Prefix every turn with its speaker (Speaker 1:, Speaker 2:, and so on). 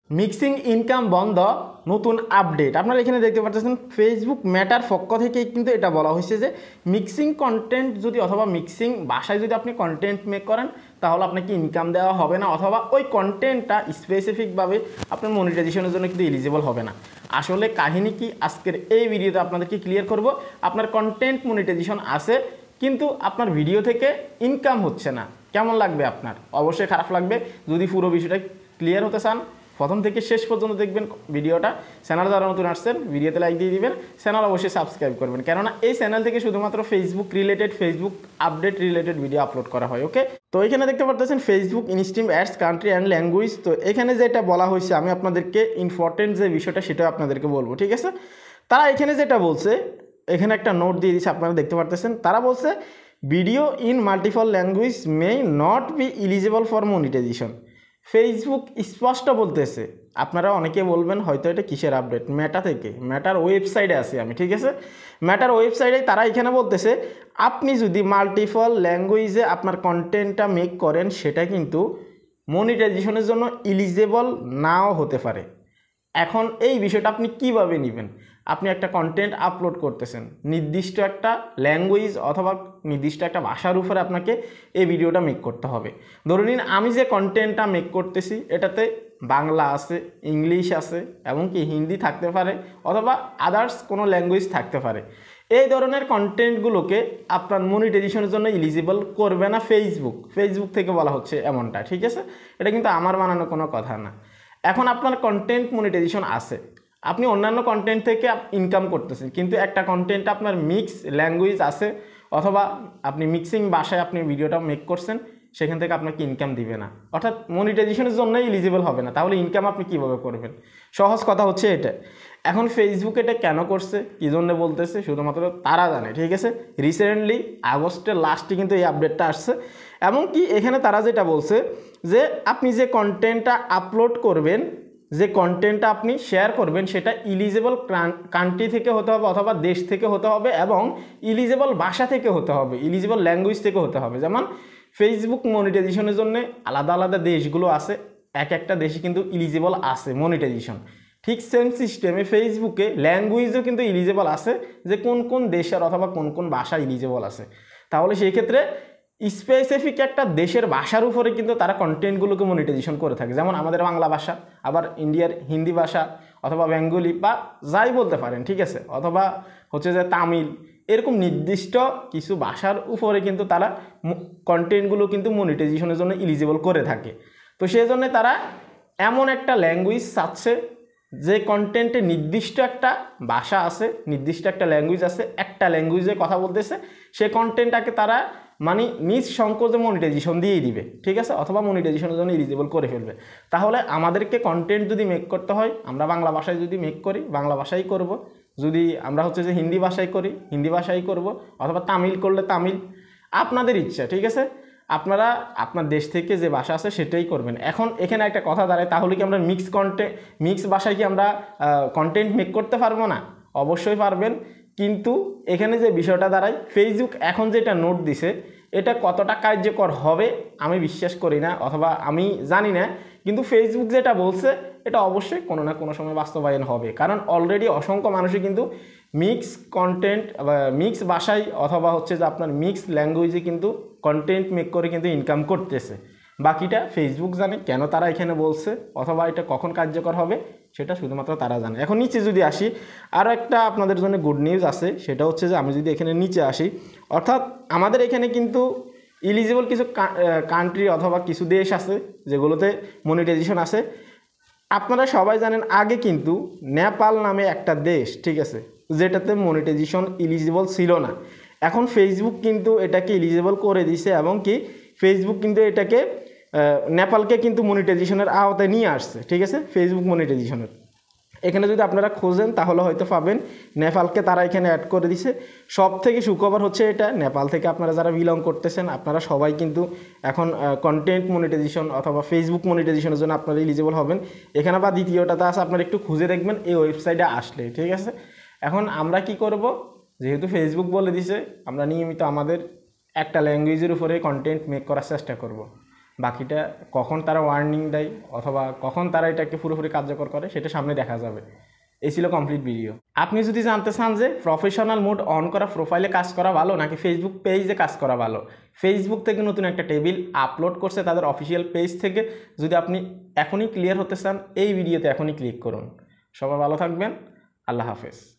Speaker 1: Mixing income বন্ধ নতুন update. আপনারা এখানে দেখতে পাচ্ছেন ফেসবুক মেটার পক্ষ থেকে কিন্তু এটা বলা হয়েছে যে মিক্সিং কন্টেন্ট যদি অথবা মিক্সিং ভাষায় যদি আপনি কন্টেন্ট মেক করেন তাহলে আপনাকে ইনকাম দেওয়া হবে না, অথবা ওই কন্টেন্টটা স্পেসিফিকভাবে আপনার মনিটাইজেশনের জন্য কিন্তু এলিজিবল হবে না। আসলে কাহিনী কি আজকের এই ভিডিওতে আপনাদেরকে ক্লিয়ার করব। আপনার কন্টেন্ট মনিটাইজেশন আছে কিন্তু আপনার ভিডিও থেকে ইনকাম হচ্ছে না, কেমন লাগবে আপনার? অবশ্যই খারাপ লাগবে। যদি পুরো বিষয়টা ক্লিয়ার হতে চান প্রথম থেকে শেষ পর্যন্ত দেখবেন ভিডিওটা। চ্যানেল যারা নতুন আসছেন ভিডিওতে লাইক দিয়ে দিবেন, চ্যানেল অবশ্যই সাবস্ক্রাইব করবেন, কেননা এই চ্যানেল থেকে শুধুমাত্র Facebook related, Facebook update related video upload করা হয়। ওকে, তো এখানে দেখতে পাচ্ছেন Facebook instream ads country and language. তো এখানে যেটা বলা হয়েছে আমি আপনাদেরকে ইম্পর্টেন্ট যে বিষয়টা সেটা আপনাদেরকে বলবো, ঠিক আছে? তারা এখানে যেটা বলছে, এখানে একটা নোট দিয়ে দিচ্ছে আপনারা দেখতে পারতেছেন। তারা বলছে video in multiple language may not be eligible for monetisation. Facebook স্পষ্ট বলতেছে, আপনারা অনেকে বলবেন হয়তো এটা কিসের আপডেট, মেটা থেকে, মেটার ওয়েবসাইটে আছি আমি, ঠিক আছে? মেটার ওয়েবসাইটে তারা এখানে বলতেছে আপনি যদি মাল্টিপল ল্যাঙ্গুয়েজে আপনার কন্টেন্টটা মেক করেন সেটা কিন্তু মনিটাইজেশনের জন্য এলিজিবল নাও হতে পারে। এখন এই বিষয়টা আপনি কিভাবে নেবেন? আপনি একটা কন্টেন্ট আপলোড করতেছেন, নির্দিষ্ট একটা ল্যাঙ্গুয়েজ অথবা নির্দিষ্ট একটা ভাষার উপরে আপনাকে এই ভিডিওটা মেক করতে হবে। ধরে নিন আমি যে কন্টেন্টটা মেক করতেছি এটাতে বাংলা আছে, ইংলিশ আছে, এমনকি হিন্দি থাকতে পারে অথবা আদার্স কোনো ল্যাঙ্গুয়েজ থাকতে পারে। এই ধরনের কন্টেন্টগুলোকে আপনার মনিটাইজেশনের জন্য এলিজিবল করবে না ফেসবুক থেকে বলা হচ্ছে এমনটা, ঠিক আছে? এটা কিন্তু আমার বানানো কোনো কথা না। এখন আপনার কন্টেন্ট মনিটাইজেশন আছে, আপনি অন্যান্য কন্টেন্ট থেকে ইনকাম করতেছেন, কিন্তু একটা কন্টেন্ট আপনার মিক্স ল্যাঙ্গুয়েজ আছে অথবা আপনি মিক্সিং ভাষায় আপনি ভিডিওটা মেক করছেন, সেখান থেকে আপনাকে ইনকাম দিবে না, অর্থাৎ মনিটাইজেশনের জন্যই এলিজিবল হবে না। তাহলে ইনকাম আপনি কীভাবে করবেন? সহজ কথা হচ্ছে এটা। এখন ফেসবুক এটা কেন করছে, কী জন্য বলতেছে, শুধুমাত্র তারা জানে, ঠিক আছে? রিসেন্টলি আগস্টের লাস্টে কিন্তু এই আপডেটটা আসছে। এমনকি এখানে তারা যেটা বলছে যে আপনি যে কন্টেন্টটা আপলোড করবেন, যে কন্টেন্টটা আপনি শেয়ার করবেন সেটা এলিজিবল কান্ট্রি থেকে হতে হবে অথবা দেশ থেকে হতে হবে, এবং এলিজিবল ভাষা থেকে হতে হবে, এলিজিবল ল্যাঙ্গুয়েজ থেকে হতে হবে। যেমন ফেসবুক মনিটাইজেশনের জন্য আলাদা আলাদা দেশগুলো আছে, এক একটা দেশে কিন্তু এলিজিবল আছে মনিটাইজেশন। ঠিক সেম সিস্টেমে ফেসবুকে ল্যাঙ্গুয়েজও কিন্তু এলিজিবল আছে, যে কোন কোন দেশের অথবা কোন কোন ভাষা এলিজিবল আছে। তাহলে সেই ক্ষেত্রে স্পেসিফিক একটা দেশের ভাষার উপরে কিন্তু তারা কন্টেন্টগুলোকে মনিটাইজেশন করে থাকে। যেমন আমাদের বাংলা ভাষা, আবার ইন্ডিয়ার হিন্দি ভাষা অথবা বেঙ্গলি বা যাই বলতে পারেন, ঠিক আছে? অথবা হচ্ছে যে তামিল, এরকম নির্দিষ্ট কিছু ভাষার উপরে কিন্তু তারা কন্টেন্টগুলো কিন্তু মনিটাইজেশনের জন্য এলিজিবল করে থাকে। তো সেই জন্য তারা এমন একটা ল্যাঙ্গুয়েজ চাচ্ছে যে কন্টেন্টে নির্দিষ্ট একটা ভাষা আছে, নির্দিষ্ট একটা ল্যাঙ্গুয়েজ আছে, একটা ল্যাঙ্গুয়েজে কথা বলতেছে, সে কন্টেন্টটাকে তারা মানে নিজ সংকোচে মনিটাইজেশন দিয়েই দিবে, ঠিক আছে? অথবা মনিটাইজেশনের জন্য এলিজিবল করে ফেলবে। তাহলে আমাদেরকে কন্টেন্ট যদি মেক করতে হয়, আমরা বাংলা ভাষায় যদি মেক করি বাংলা ভাষাই করব, যদি আমরা হচ্ছে যে হিন্দি ভাষায় করি হিন্দি ভাষাই করব, অথবা তামিল করলে তামিল, আপনাদের ইচ্ছা, ঠিক আছে? আপনারা আপনার দেশ থেকে যে ভাষা আছে সেটাই করবেন। এখন এখানে একটা কথা দাঁড়ায়, তাহলে কি আমরা মিক্স ভাষায় কি আমরা কন্টেন্ট মেক করতে পারবো না? অবশ্যই পারবেন, কিন্তু এখানে যে বিষয়টা দাঁড়ায়, ফেসবুক এখন যেটা নোট দিছে এটা কতটা কার্যকর হবে আমি বিশ্বাস করি না, অথবা আমি জানি না, কিন্তু ফেসবুক যেটা বলছে এটা অবশ্যই কোনো না কোনো সময় বাস্তবায়ন হবে। কারণ অলরেডি অসংখ্য মানুষই কিন্তু মিক্স কন্টেন্ট বা মিক্স ভাষায় অথবা হচ্ছে যে আপনার মিক্স ল্যাঙ্গুয়েজে কিন্তু কন্টেন্ট মেক করে কিন্তু ইনকাম করতেছে। বাকিটা ফেসবুক জানে কেন তারা এখানে বলছে, অথবা এটা কখন কার্যকর হবে সেটা শুধুমাত্র তারা জানে। এখন নিচে যদি আসি, আরও একটা আপনাদের জন্য গুড নিউজ আছে, সেটা হচ্ছে যে আমি যদি এখানে নিচে আসি, অর্থাৎ আমাদের এখানে কিন্তু এলিজিবল কিছু কান্ট্রি অথবা কিছু দেশ আছে যেগুলোতে মনিটাইজেশন আছে। আপনারা সবাই জানেন আগে কিন্তু নেপাল নামে একটা দেশ, ঠিক আছে, যেটাতে মনিটাইজেশন এলিজিবল ছিল না। এখন ফেসবুক কিন্তু এটাকে এলিজিবল করে দিছে, এবং কি ফেসবুক কিন্তু এটাকে নেপালকে কিন্তু মনিটাইজেশনের আওতায় নিয়ে আসছে, ঠিক আছে? ফেসবুক মনিটাইজেশনের এখানে যদি আপনারা খোঁজেন তাহলে হয়তো পাবেন নেপালকে তারা এখানে অ্যাড করে দিছে। সব থেকে সুখবর হচ্ছে এটা, নেপাল থেকে আপনারা যারা বিলং করতেছেন আপনারা সবাই কিন্তু এখন কন্টেন্ট মনিটাইজেশন অথবা ফেসবুক মনিটাইজেশনের জন্য আপনারা এলিজিবল হবেন। এখানে বা দ্বিতীয়টাতে আছে, আপনারা একটু খুঁজে দেখবেন এই ওয়েবসাইটে আসলে, ঠিক আছে? এখন আমরা কি করব, যেহেতু ফেসবুক বলে দিছে আমরা নিয়মিত আমাদের একটা ল্যাঙ্গুয়েজের উপরে কন্টেন্ট মেক করার চেষ্টা করব। বাকিটা কখন তারা ওয়ার্নিং দেয় অথবা কখন তারা এটাকে পুরোপুরি কার্যকর করে সেটা সামনে দেখা যাবে। এই ছিল কমপ্লিট ভিডিও। আপনি যদি জানতে চান যে প্রফেশনাল মোড অন করা প্রোফাইলে কাজ করা ভালো নাকি ফেসবুক পেজে কাজ করা ভালো, ফেসবুক থেকে নতুন একটা টেবিল আপলোড করছে তাদের অফিসিয়াল পেজ থেকে, যদি আপনি এখনই ক্লিয়ার হতে চান এই ভিডিওতে এখনই ক্লিক করুন। সবাই ভালো থাকবেন, আল্লাহ হাফেজ।